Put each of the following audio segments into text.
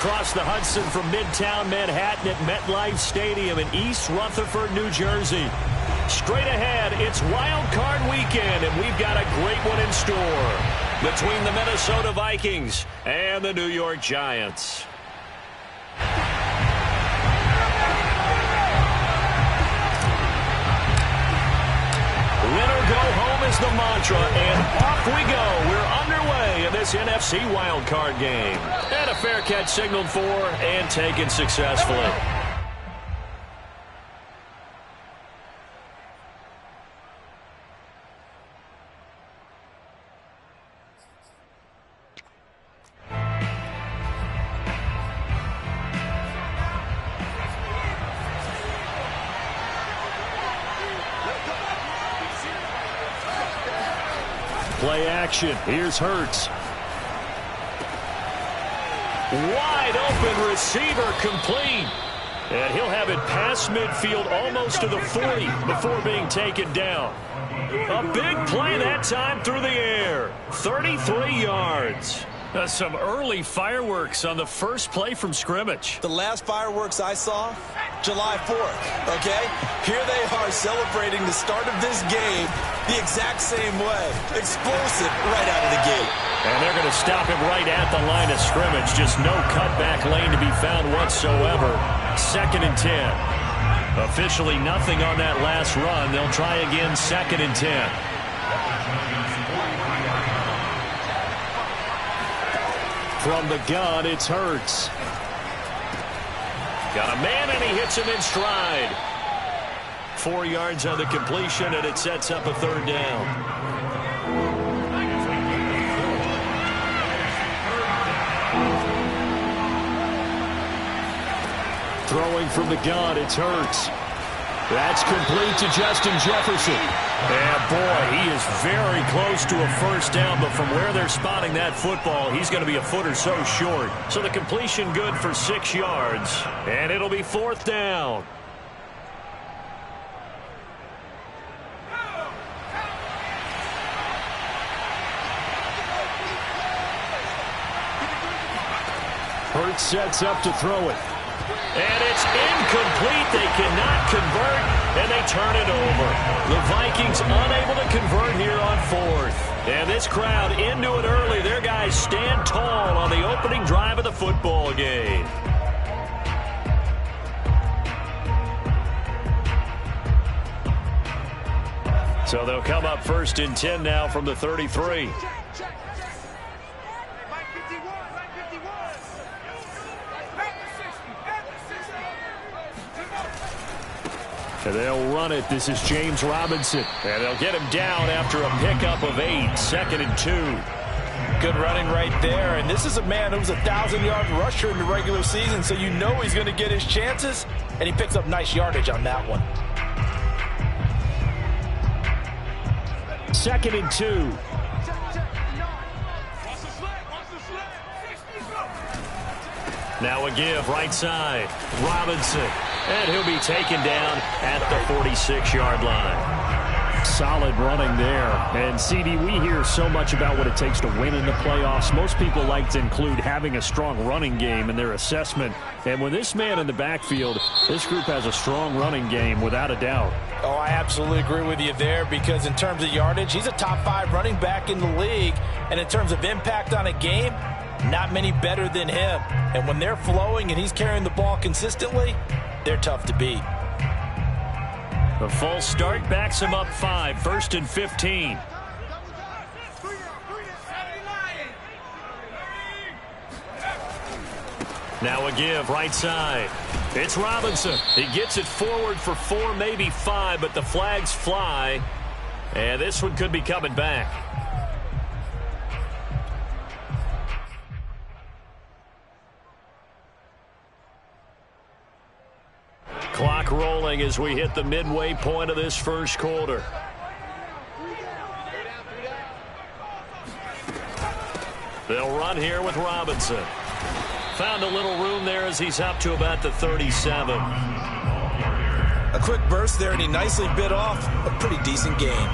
Across the Hudson from Midtown Manhattan at MetLife Stadium in East Rutherford, New Jersey. Straight ahead, it's Wild Card Weekend, and we've got a great one in store between the Minnesota Vikings and the New York Giants. Win or go home is the mantra, and off we go. We're underway in this NFC wildcard game. And a fair catch signaled for and taken successfully. Play action. Here's Hurts. Wide open receiver complete. And he'll have it past midfield almost to the 40 before being taken down. A big play that time through the air. 33 yards. Some early fireworks on the first play from scrimmage. The last fireworks I saw, July 4th, okay? Here they are celebrating the start of this game the exact same way. Explosive right out of the gate. And they're going to stop him right at the line of scrimmage. Just no cutback lane to be found whatsoever. 2nd and 10. Officially nothing on that last run. They'll try again 2nd and 10. From the gun, it's Hurts. Got a man, and he hits him in stride. 4 yards on the completion, and it sets up a 3rd down. Throwing from the gun, it's Hurts. That's complete to Justin Jefferson. And boy, he is very close to a 1st down, but from where they're spotting that football, he's going to be a foot or so short. So the completion good for 6 yards, and it'll be 4th down. Hurts sets up to throw it. And it's incomplete. They cannot convert, and they turn it over. The Vikings unable to convert here on 4th. And this crowd into it early. Their guys stand tall on the opening drive of the football game. So they'll come up 1st and 10 now from the 33. And they'll run it. This is James Robinson. And they'll get him down after a pickup of 8. 2nd and 2. Good running right there. And this is a man who's a 1,000-yard rusher in the regular season, so you know he's going to get his chances. And he picks up nice yardage on that one. 2nd and 2. Now a give right side. Robinson. And he'll be taken down at the 46-yard line. Solid running there. And, CD, we hear so much about what it takes to win in the playoffs. Most people like to include having a strong running game in their assessment. And with this man in the backfield, this group has a strong running game without a doubt. Oh, I absolutely agree with you there, because in terms of yardage, he's a top 5 running back in the league. And in terms of impact on a game, not many better than him. And when they're flowing and he's carrying the ball consistently, they're tough to beat. The false start backs him up 5. 1st and 15. Now a give right side. It's Robinson. He gets it forward for 4, maybe 5, but the flags fly. And this one could be coming back. Clock rolling as we hit the midway point of this first quarter. They'll run here with Robinson. Found a little room there as he's up to about the 37. A quick burst there, and he nicely bit off a pretty decent gain.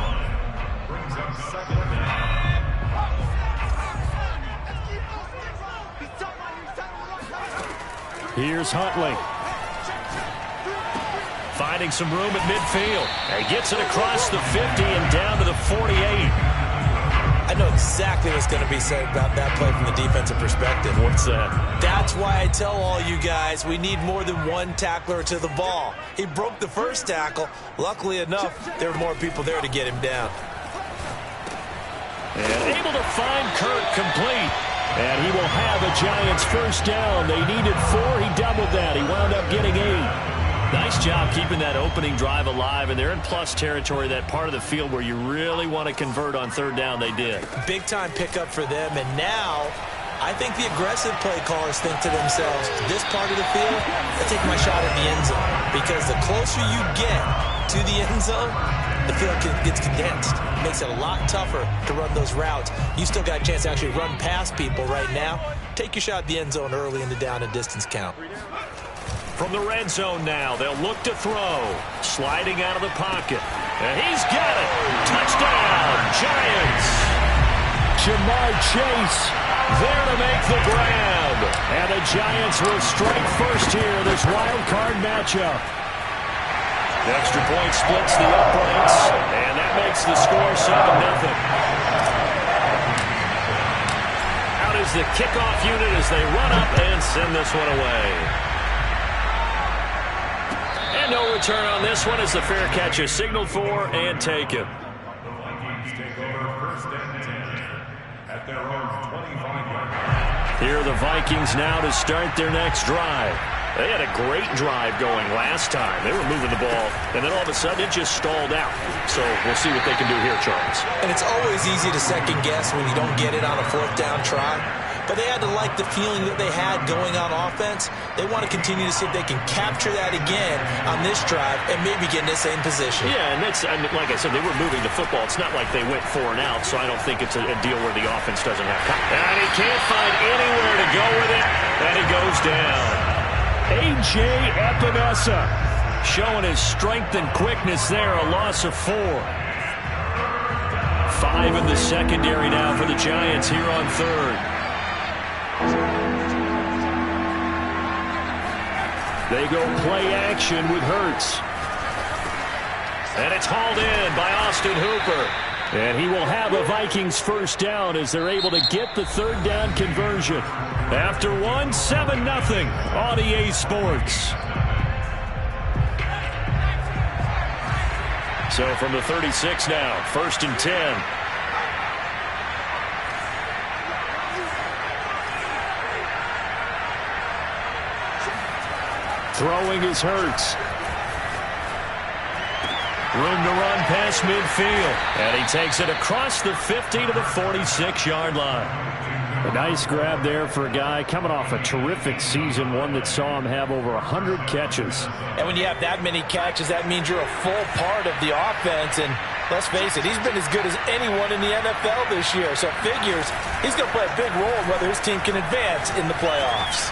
Here's Huntley. Finding some room at midfield. He gets it across the 50 and down to the 48. I know exactly what's going to be said about that play from the defensive perspective. What's that? That's why I tell all you guys we need more than one tackler to the ball. He broke the first tackle. Luckily enough, there were more people there to get him down. And able to find Kirk complete. And he will have a Giants first down. They needed 4. He doubled that. He wound up getting 8. Nice job keeping that opening drive alive, and they're in plus territory, that part of the field where you really want to convert on third down. They did. Big-time pickup for them, and now I think the aggressive play callers think to themselves, this part of the field, I take my shot at the end zone, because the closer you get to the end zone, the field gets condensed. It makes it a lot tougher to run those routes. You still got a chance to actually run past people right now. Take your shot at the end zone early in the down and distance count. From the red zone now, they'll look to throw. Sliding out of the pocket. And he's got it. Touchdown, Giants. Jamar Chase there to make the grab. And the Giants will strike first here in this wild card matchup. The extra point splits the uprights, and that makes the score 7-0. Out is the kickoff unit as they run up and send this one away. And no return on this one as the fair catch is signaled for and taken. Here are the Vikings now to start their next drive. They had a great drive going last time. They were moving the ball, and then all of a sudden it just stalled out. So we'll see what they can do here, Charles. And it's always easy to second guess when you don't get it on a fourth down try. But they had to like the feeling that they had going on offense. They want to continue to see if they can capture that again on this drive and maybe get in the same position. Yeah, and that's, like I said, they were moving the football. It's not like they went 4 and out, so I don't think it's a deal where the offense doesn't have time. And he can't find anywhere to go with it, and he goes down. A.J. Epinesa showing his strength and quickness there, a loss of 4. 5 in the secondary now for the Giants here on third. They go play action with Hurts. And it's hauled in by Austin Hooper. And he will have a Vikings first down as they're able to get the third down conversion. After 7-0 on EA Sports. So from the 36 now, 1st and 10. Throwing is Hurts. Room to run past midfield. And he takes it across the 50 to the 46-yard line. A nice grab there for a guy coming off a terrific season, one that saw him have over 100 catches. And when you have that many catches, that means you're a full part of the offense. And let's face it, he's been as good as anyone in the NFL this year. So it figures he's going to play a big role in whether his team can advance in the playoffs.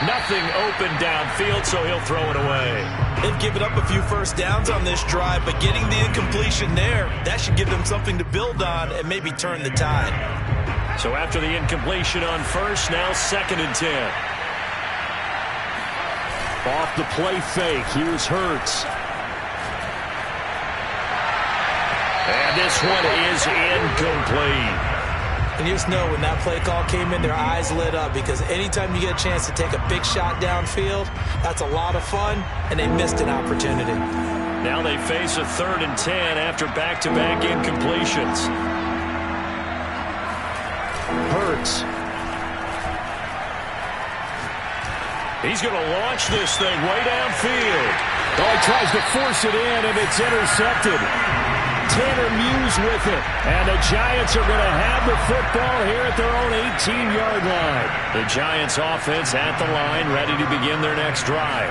Nothing open downfield, so he'll throw it away. They've given up a few first downs on this drive, but getting the incompletion there, that should give them something to build on and maybe turn the tide. So after the incompletion on first, now 2nd and 10. Off the play fake, here's Hurts. And this one is incomplete. And you just know when that play call came in, their eyes lit up, because anytime you get a chance to take a big shot downfield, that's a lot of fun, and they missed an opportunity. Now they face a 3rd and 10 after back-to-back incompletions. Hurts. He's going to launch this thing way downfield. Oh, he tries to force it in, and it's intercepted. Tanner Muse with it. And the Giants are going to have the football here at their own 18-yard line. The Giants offense at the line, ready to begin their next drive.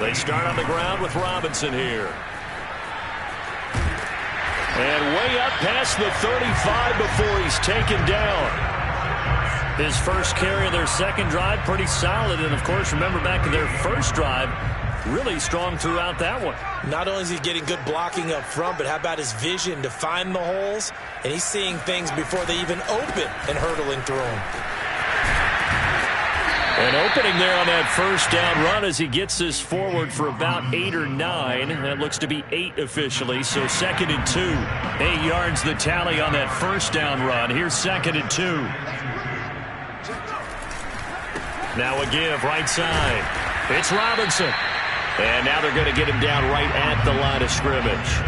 They start on the ground with Robinson here. And way up past the 35 before he's taken down. His first carry of their second drive, pretty solid. And, of course, remember back to their first drive, really strong throughout that one. Not only is he getting good blocking up front, but how about his vision to find the holes? And he's seeing things before they even open and hurtling through them. An opening there on that first down run as he gets this forward for about 8 or 9. That looks to be 8 officially, so 2nd and 2. 8 yards the tally on that first down run. Here's 2nd and 2. Now a give right side. It's Robinson. And now they're going to get him down right at the line of scrimmage.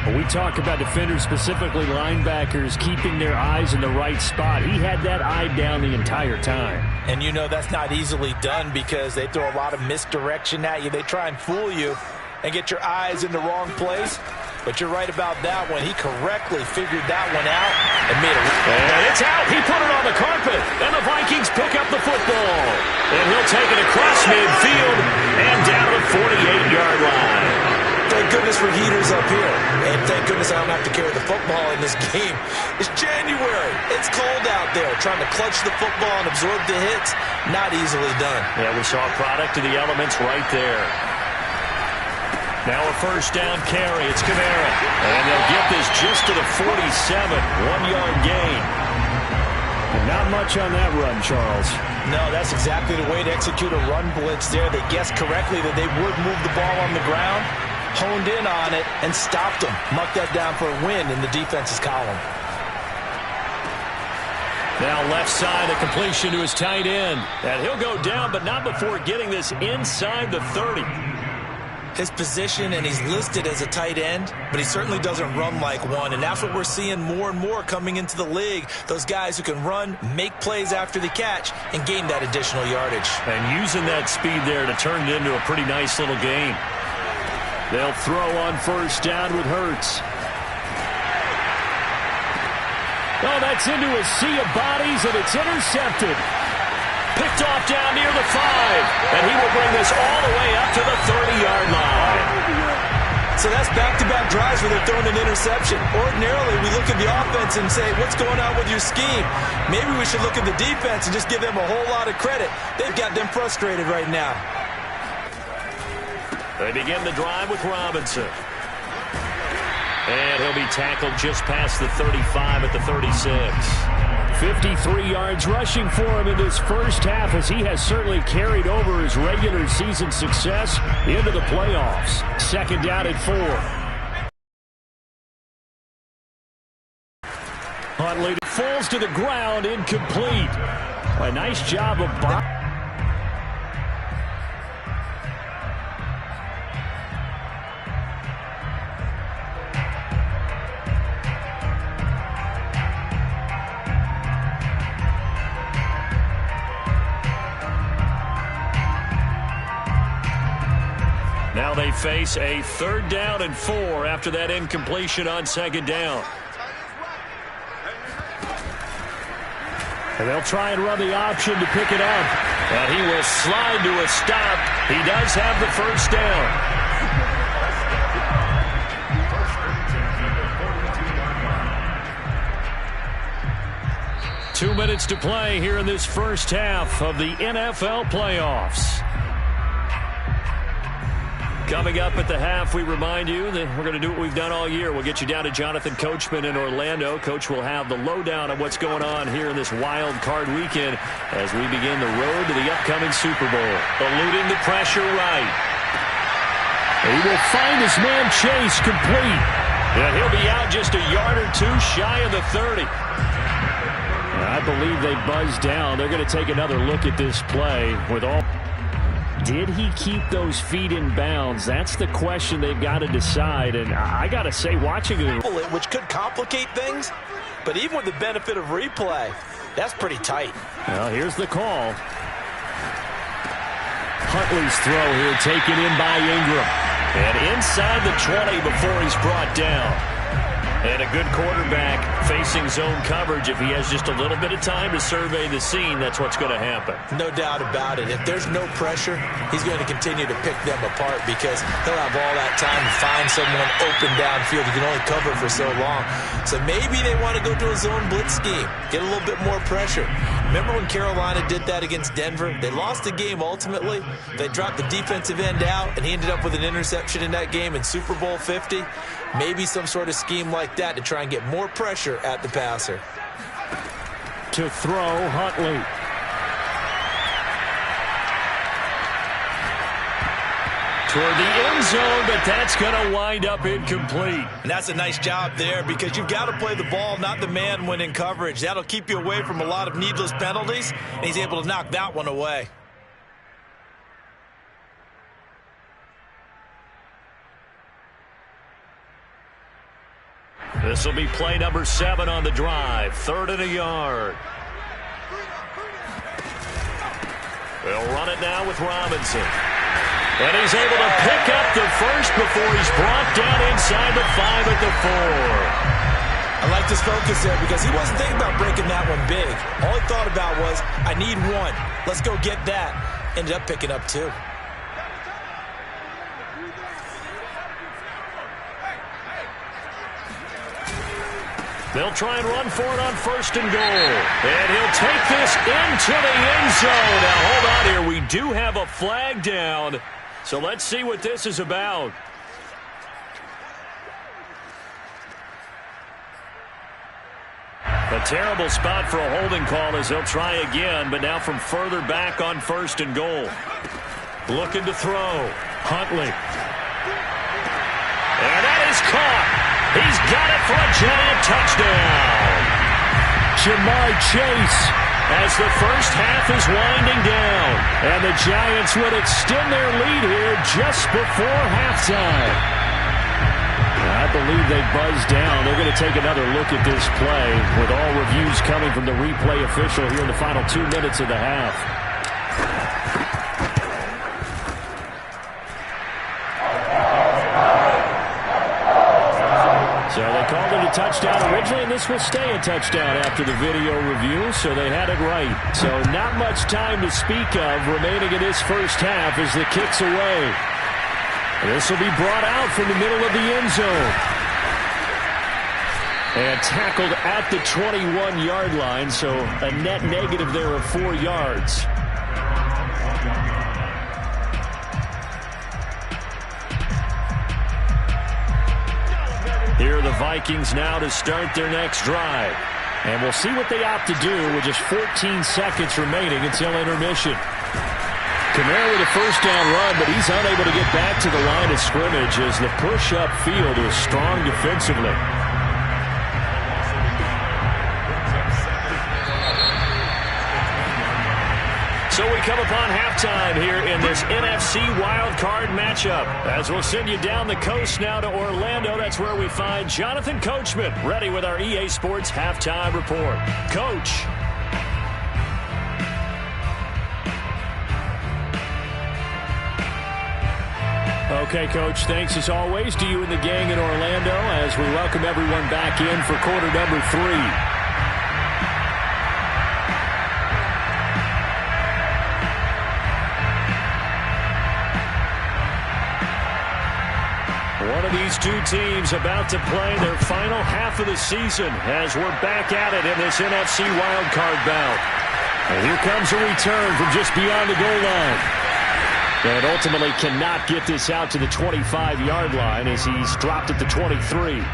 When we talk about defenders, specifically linebackers, keeping their eyes in the right spot, he had that eye down the entire time. And you know that's not easily done because they throw a lot of misdirection at you. They try and fool you and get your eyes in the wrong place. But you're right about that one. He correctly figured that one out and made it. And it's out. He put it on the carpet. And the Vikings pick up the football. And he'll take it across midfield and down to the 48-yard line. Thank goodness for heaters up here. And thank goodness I don't have to carry the football in this game. It's January. It's cold out there. Trying to clutch the football and absorb the hits, not easily done. Yeah, we saw a product of the elements right there. Now a first down carry. It's Kamara. And they'll get this just to the 47. 1-yard gain. Not much on that run, Charles. No, that's exactly the way to execute a run blitz there. They guessed correctly that they would move the ball on the ground, honed in on it, and stopped them. Mark that down for a win in the defense's column. Now left side, a completion to his tight end. And he'll go down, but not before getting this inside the 30. His position, and he's listed as a tight end, but he certainly doesn't run like one, and that's what we're seeing more and more coming into the league. Those guys who can run, make plays after the catch, and gain that additional yardage. And using that speed there to turn it into a pretty nice little game. They'll throw on first down with Hurts. Oh, that's into a sea of bodies, and it's intercepted. Picked off down near the 5. And he will bring this all the way up to the 30-yard line. So that's back-to-back drives where they're throwing an interception. Ordinarily, we look at the offense and say, what's going on with your scheme? Maybe we should look at the defense and just give them a whole lot of credit. They've got them frustrated right now. They begin the drive with Robinson. And he'll be tackled just past the 35 at the 36. 53 yards rushing for him in this first half as he has certainly carried over his regular season success into the playoffs. 2nd down and 4. Huntley falls to the ground, incomplete. A nice job of blocking. Now they face a 3rd down and 4 after that incompletion on 2nd down. And they'll try and run the option to pick it up. And he will slide to a stop. He does have the first down. Two minutes to play here in this first half of the NFL playoffs. Coming up at the half, we remind you that we're going to do what we've done all year. We'll get you down to Jonathan Coachman in Orlando. Coach will have the lowdown on what's going on here in this wild card weekend as we begin the road to the upcoming Super Bowl. Eluding the pressure right. He will find his man Chase complete. And he'll be out just a yard or two shy of the 30. I believe they buzzed down. They're going to take another look at this play with all. Did he keep those feet in bounds? That's the question they've got to decide. And I got to say, watching it, which could complicate things, but even with the benefit of replay, that's pretty tight. Well, here's the call. Huntley's throw here taken in by Ingram. And inside the 20 before he's brought down. And a good quarterback facing zone coverage. If he has just a little bit of time to survey the scene, that's what's going to happen. No doubt about it. If there's no pressure, he's going to continue to pick them apart because he'll have all that time to find someone open downfield. He can only cover for so long. So maybe they want to go to a zone blitz scheme, get a little bit more pressure. Remember when Carolina did that against Denver? They lost the game ultimately. They dropped the defensive end out, and he ended up with an interception in that game in Super Bowl 50. Maybe some sort of scheme like that to try and get more pressure at the passer. To throw, Huntley. toward the end zone, but that's going to wind up incomplete. And that's a nice job there because you've got to play the ball, not the man when in coverage. That'll keep you away from a lot of needless penalties, and he's able to knock that one away. This will be play number 7 on the drive. 3rd and a yard. They'll run it now with Robinson. And he's able to pick up the first before he's brought down inside the 5 at the 4. I like this focus there because he wasn't thinking about breaking that one big. All he thought about was, I need one. Let's go get that. Ended up picking up 2. They'll try and run for it on 1st and goal. And he'll take this into the end zone. Now, hold on here. We do have a flag down. So let's see what this is about. A terrible spot for a holding call as they'll try again, but now from further back on 1st and goal. Looking to throw. Huntley. And that is caught. He's got it for a giant touchdown. Jamar Chase as the first half is winding down. And the Giants would extend their lead here just before halftime. I believe they buzzed down. They're going to take another look at this play with all reviews coming from the replay official here in the final 2 minutes of the half. So they called it a touchdown originally, and this will stay a touchdown after the video review, so they had it right. So not much time to speak of remaining in this first half as the kick's away. This will be brought out from the middle of the end zone. And tackled at the 21-yard line, so a net negative there of 4 yards. Here are the Vikings now to start their next drive. And we'll see what they opt to do with just 14 seconds remaining until intermission. Kamara with a first down run, but he's unable to get back to the line of scrimmage as the push upfield is strong defensively. So we come upon halftime here in this NFC wildcard matchup. As we'll send you down the coast now to Orlando, that's where we find Jonathan Coachman, ready with our EA Sports Halftime Report. Coach. Okay, Coach, thanks as always to you and the gang in Orlando as we welcome everyone back in for quarter number 3. One of these two teams about to play their final half of the season as we're back at it in this NFC wildcard bout. And here comes a return from just beyond the goal line. And ultimately cannot get this out to the 25-yard line as he's dropped at the 23.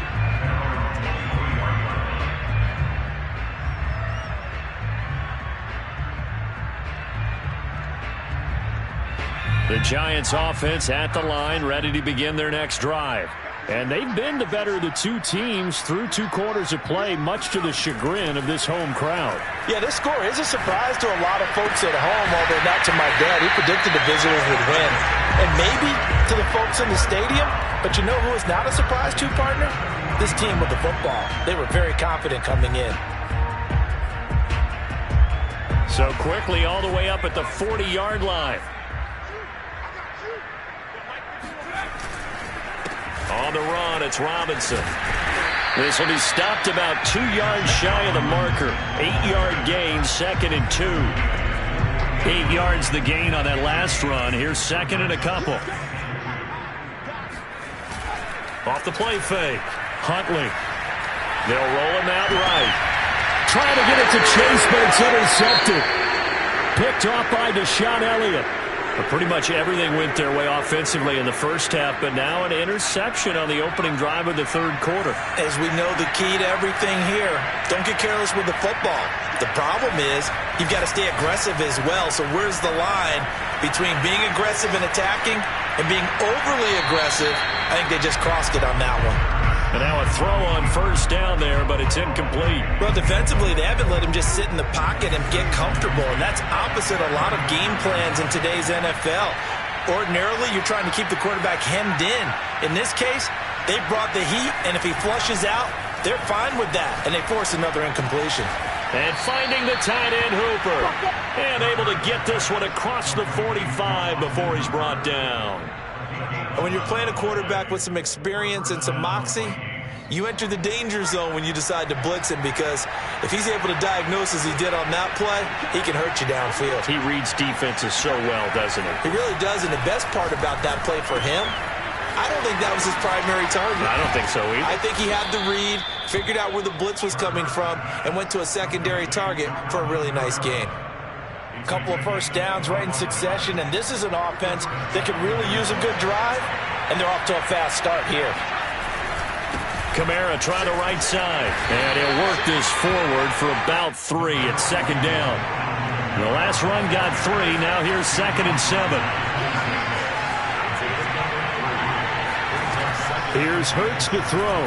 The Giants offense at the line, ready to begin their next drive. And they've been the better of the two teams through 2 quarters of play, much to the chagrin of this home crowd. Yeah, this score is a surprise to a lot of folks at home, although not to my dad. He predicted the visitors would win. And maybe to the folks in the stadium, but you know who is not a surprise to, partner? This team with the football. They were very confident coming in. So quickly all the way up at the 40-yard line. On the run, it's Robinson. This will be stopped about 2 yards shy of the marker. 8-yard gain, 2nd and 2. 8 yards the gain on that last run. Here's 2nd and a couple. Off the play fake. Huntley. They'll roll him out right. Trying to get it to Chase, but it's intercepted. Picked off by Deshaun Elliott. But pretty much everything went their way offensively in the first half, but now an interception on the opening drive of the 3rd quarter. As we know, the key to everything here, don't get careless with the football. The problem is you've got to stay aggressive as well. So where's the line between being aggressive and attacking and being overly aggressive? I think they just crossed it on that one. And now a throw on first down there, but it's incomplete. Well, defensively, they haven't let him just sit in the pocket and get comfortable, and that's opposite a lot of game plans in today's NFL. Ordinarily, you're trying to keep the quarterback hemmed in. In this case, they brought the heat, and if he flushes out, they're fine with that, and they force another incompletion. And finding the tight end, Hooper. And able to get this one across the 45 before he's brought down. And when you're playing a quarterback with some experience and some moxie, you enter the danger zone when you decide to blitz him, because if he's able to diagnose as he did on that play, he can hurt you downfield. He reads defenses so well, doesn't he? He really does, and the best part about that play for him, I don't think that was his primary target. I don't think so either. I think he had the read, figured out where the blitz was coming from, and went to a secondary target for a really nice gain. A couple of first downs right in succession, and this is an offense that could really use a good drive, and they're off to a fast start here. Kamara trying the right side, and he'll work this forward for about 3 at second down. The last run got 3, now here's 2nd and 7. Here's Hurts to throw.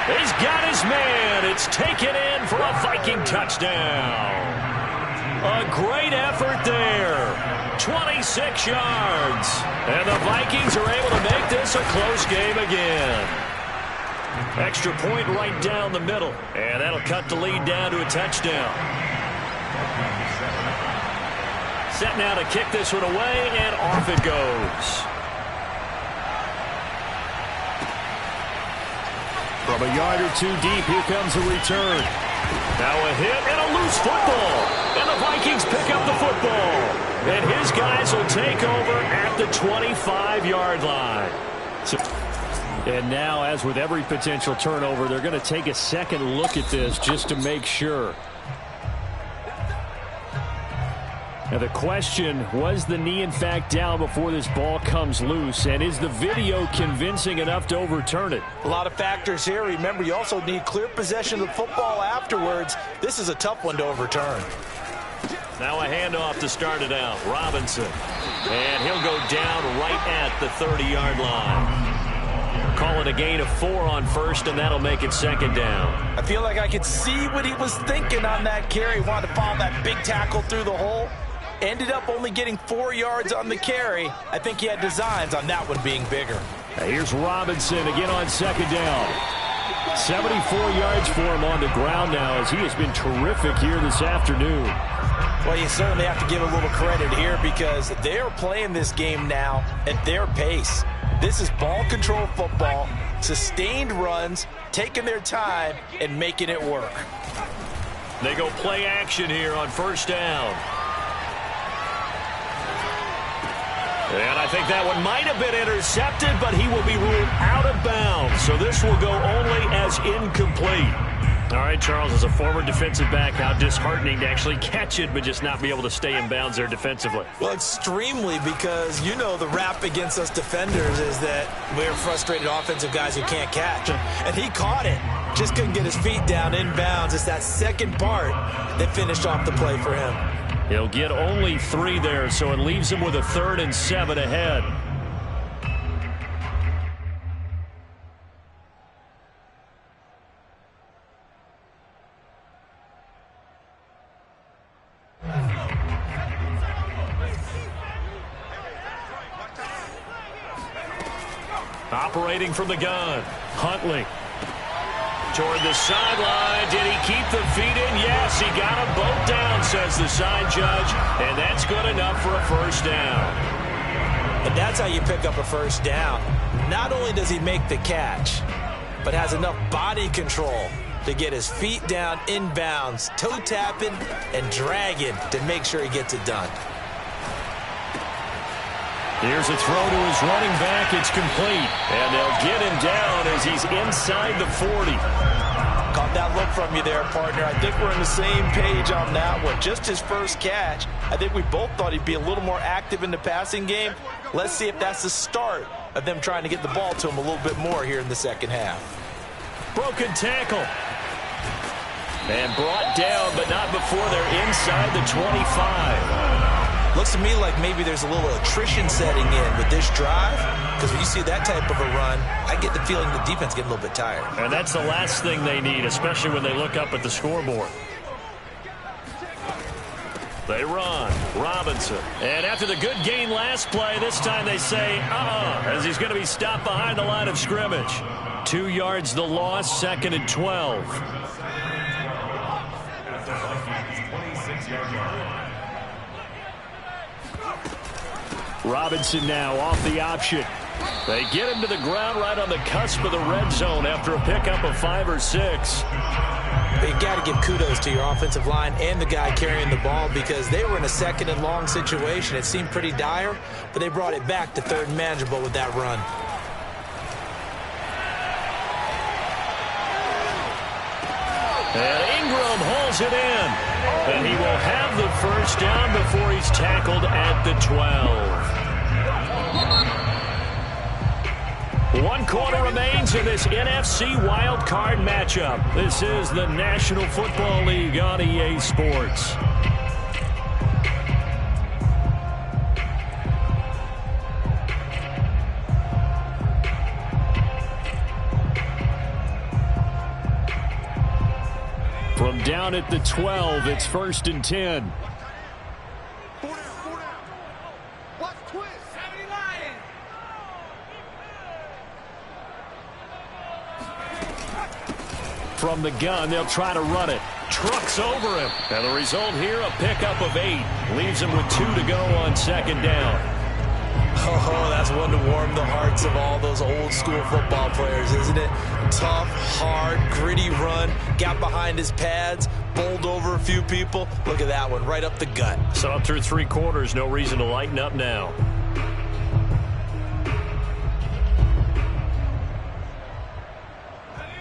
He's got his man. It's taken in for a Viking touchdown. A great effort there. 26 yards. And the Vikings are able to make this a close game again. Extra point right down the middle. And that'll cut the lead down to a touchdown. Set now to kick this one away, and off it goes. From a yard or 2 deep, here comes a return. Now a hit and a loose football. And the Vikings pick up the football. And his guys will take over at the 25-yard line. And now, as with every potential turnover, they're going to take a second look at this just to make sure. Now the question, was the knee in fact down before this ball comes loose? And is the video convincing enough to overturn it? A lot of factors here. Remember, you also need clear possession of the football afterwards. This is a tough one to overturn. Now a handoff to start it out. Robinson. And he'll go down right at the 30-yard line. Calling a gain of 4 on first, and that'll make it second down. I feel like I could see what he was thinking on that carry. Wanted to follow that big tackle through the hole. Ended up only getting 4 yards on the carry. I think he had designs on that one being bigger. Now here's Robinson again on second down. 74 yards for him on the ground now, as he has been terrific here this afternoon. Well, you certainly have to give a little credit here, because they are playing this game now at their pace. This is ball control football, sustained runs, taking their time and making it work. They go play action here on first down. And I think that one might have been intercepted, but he will be ruled out of bounds. So this will go only as incomplete. All right, Charles, as a former defensive back, how disheartening to actually catch it, but just not be able to stay in bounds there defensively. Well, extremely, because you know the rap against us defenders is that we're frustrated offensive guys who can't catch. And he caught it. Just couldn't get his feet down in bounds. It's that second part that finished off the play for him. He'll get only 3 there, so it leaves him with a 3rd and 7 ahead. Operating from the gun, Huntley. Toward the sideline. Did he keep the feet in? Yes, he got them both down, says the side judge. And that's good enough for a first down. And that's how you pick up a first down. Not only does he make the catch, but has enough body control to get his feet down in bounds, toe tapping and dragging to make sure he gets it done. Here's a throw to his running back. It's complete. And they'll get him down as he's inside the 40. Caught that look from you there, partner. I think we're on the same page on that one. Just his first catch. I think we both thought he'd be a little more active in the passing game. Let's see if that's the start of them trying to get the ball to him a little bit more here in the second half. Broken tackle. And brought down, but not before they're inside the 25. Looks to me like maybe there's a little attrition setting in with this drive, because when you see that type of a run, I get the feeling the defense getting a little bit tired. And that's the last thing they need, especially when they look up at the scoreboard. They run. Robinson. And after the good gain last play, this time they say, as he's going to be stopped behind the line of scrimmage. 2 yards the loss, 2nd and 12. Robinson now off the option. They get him to the ground right on the cusp of the red zone after a pickup of 5 or 6. But you got to give kudos to your offensive line and the guy carrying the ball, because they were in a 2nd and long situation. It seemed pretty dire, but they brought it back to 3rd and manageable with that run. And Ingram hauls it in. And he will have the first down before he's tackled at the 12. 1 quarter remains in this NFC wildcard matchup. This is the National Football League on EA Sports. From down at the 12, it's 1st and 10. From the gun, they'll try to run it. Trucks over him. And the result here, a pickup of 8. Leaves him with 2 to go on 2nd down. Oh, that's one to warm the hearts of all those old school football players, isn't it? Tough, hard, gritty run. Got behind his pads, bowled over a few people. Look at that one, right up the gut. So through 3 quarters, no reason to lighten up now.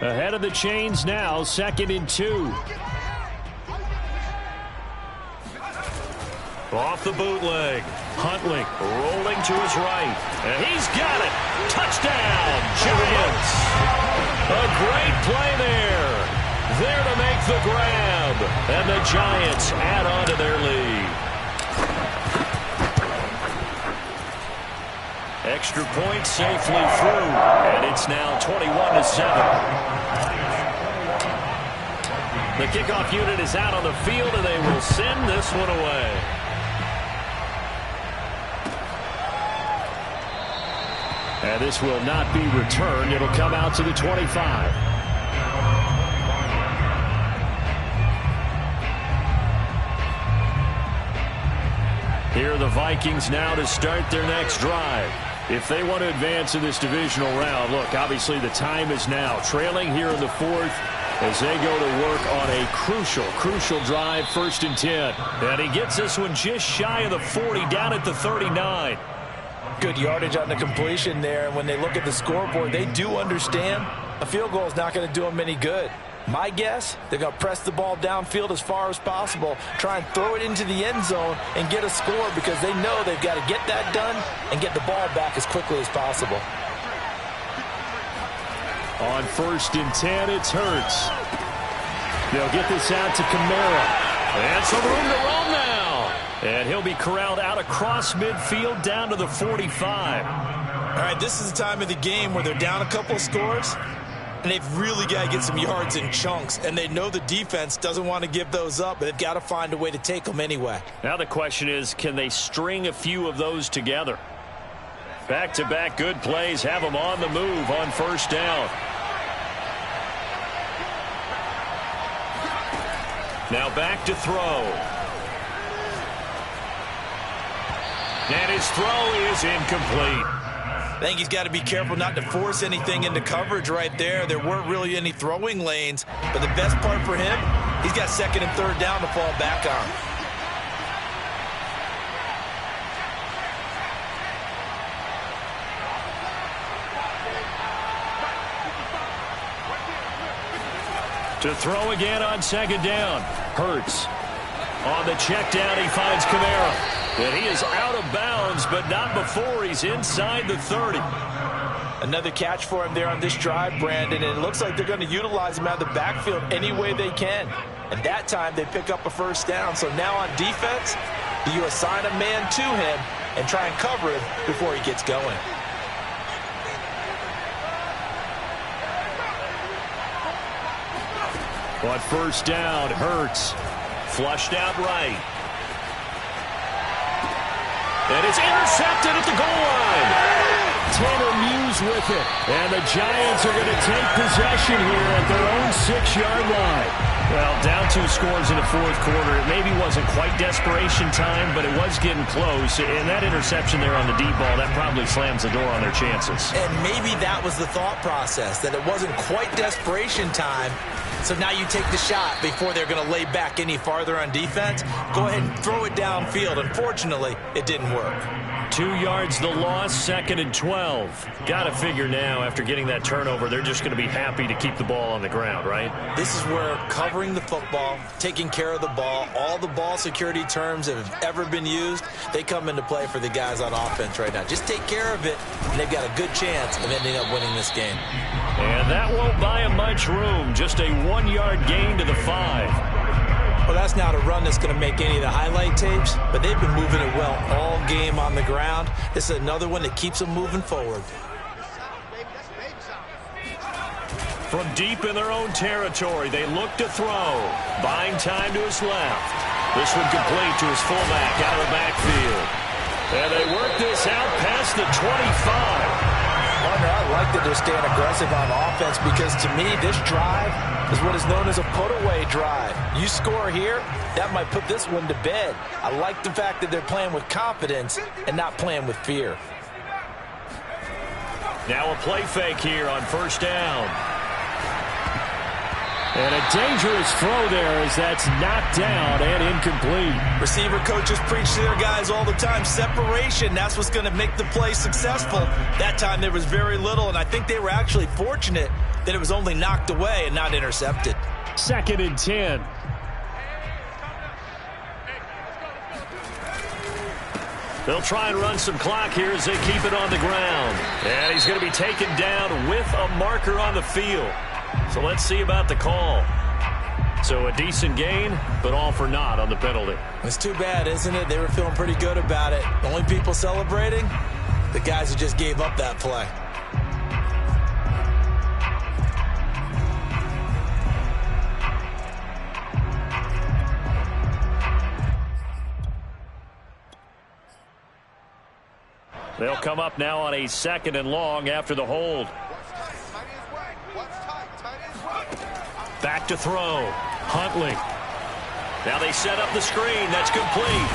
Ahead of the chains now, 2nd and 2. Off the bootleg. Huntley rolling to his right. And he's got it. Touchdown, Giants. A great play there. There to make the grab. And the Giants add on to their lead. Extra point safely through. And it's now 21-7. The kickoff unit is out on the field, and they will send this one away. And this will not be returned. It'll come out to the 25. Here are the Vikings now to start their next drive. If they want to advance in this divisional round, look, obviously the time is now. Trailing here in the 4th as they go to work on a crucial drive, 1st and 10. And he gets this one just shy of the 40, down at the 39. Good yardage on the completion there. And when they look at the scoreboard, they do understand a field goal is not going to do them any good. My guess, they're going to press the ball downfield as far as possible, try and throw it into the end zone and get a score, because they know they've got to get that done and get the ball back as quickly as possible. On 1st and 10, it's Hurts. They'll get this out to Kamara. And some room to roam now. And he'll be corralled out across midfield down to the 45. All right, this is the time of the game where they're down a couple of scores, and they've really got to get some yards in chunks. And they know the defense doesn't want to give those up, but they've got to find a way to take them anyway. Now the question is, can they string a few of those together? Back-to-back good plays have them on the move on 1st down. Now back to throw. And his throw is incomplete. I think he's got to be careful not to force anything into coverage right there. There weren't really any throwing lanes, but the best part for him, he's got 2nd and 3rd down to fall back on. To throw again on 2nd down. Hurts. On the check down, he finds Kamara. And he is out of bounds, but not before he's inside the 30. Another catch for him there on this drive, Brandon, and it looks like they're going to utilize him out of the backfield any way they can. And that time they pick up a first down. So now on defense, do you assign a man to him and try and cover him before he gets going? On first down, Hurts flushed out right. And it's intercepted at the goal line. Tanner Muse with it. And the Giants are going to take possession here at their own 6-yard line. Well, down 2 scores in the fourth quarter. It maybe wasn't quite desperation time, but it was getting close. And that interception there on the deep ball, that probably slams the door on their chances. And maybe that was the thought process, that it wasn't quite desperation time. So now you take the shot before they're going to lay back any farther on defense. Go ahead and throw it downfield. Unfortunately, it didn't work. 2 yards the loss, 2nd and 12. Got to figure now, after getting that turnover, they're just going to be happy to keep the ball on the ground, right? This is where covering the football, taking care of the ball, all the ball security terms that have ever been used, they come into play for the guys on offense right now. Just take care of it, and they've got a good chance of ending up winning this game. And that won't buy them much room. Just a 1-yard gain to the 5. Well, that's not a run that's going to make any of the highlight tapes, but they've been moving it well all game on the ground. This is another one that keeps them moving forward. From deep in their own territory, they look to throw. Buying time to his left. This one complete to his fullback out of the backfield. And they work this out past the 25. I like that they're staying aggressive on offense, because to me, this drive is what is known as a put-away drive. You score here, that might put this one to bed. I like the fact that they're playing with confidence and not playing with fear. Now a play fake here on first down. And a dangerous throw there as that's knocked down and incomplete. Receiver coaches preach to their guys all the time. Separation, that's what's going to make the play successful. That time there was very little, and I think they were actually fortunate that it was only knocked away and not intercepted. 2nd and 10. They'll try and run some clock here as they keep it on the ground. And he's going to be taken down with a marker on the field. So let's see about the call. So a decent gain, but all for naught on the penalty. It's too bad, isn't it? They were feeling pretty good about it. The only people celebrating, the guys who just gave up that play. They'll come up now on a 2nd and long after the hold. Back to throw. Huntley. Now they set up the screen. That's complete.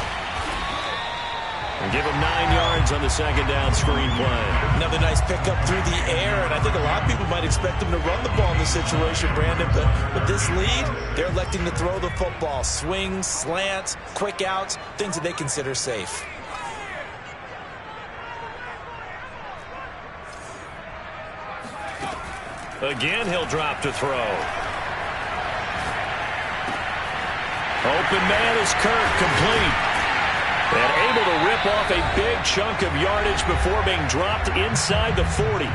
And give him 9 yards on the 2nd down screen play. Another nice pickup through the air, and I think a lot of people might expect them to run the ball in this situation, Brandon, but with this lead, they're electing to throw the football. Swings, slants, quick outs, things that they consider safe. Again, he'll drop to throw. Open man is Kirk, complete. And able to rip off a big chunk of yardage before being dropped inside the 40.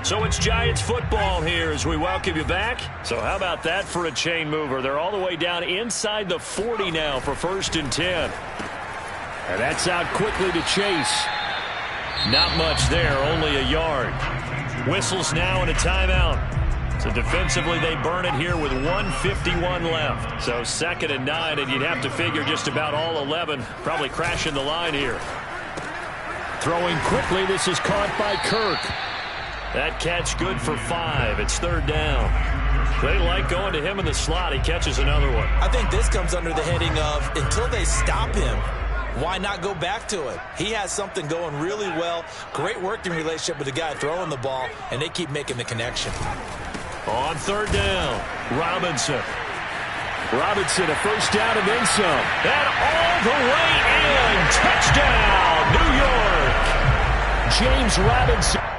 So it's Giants football here as we welcome you back. So how about that for a chain mover? They're all the way down inside the 40 now for 1st and 10. And that's out quickly to Chase. Not much there, only a yard. Whistles now and a timeout. So defensively, they burn it here with 1:51 left. So 2nd and 9, and you'd have to figure just about all 11 probably crashing the line here. Throwing quickly, this is caught by Kirk. That catch good for 5. It's 3rd down. They like going to him in the slot. He catches another one. I think this comes under the heading of, until they stop him, why not go back to it? He has something going really well. Great working relationship with the guy throwing the ball, and they keep making the connection. On 3rd down, Robinson. Robinson, a first down and then some. And all the way in. Touchdown, New York. James Robinson.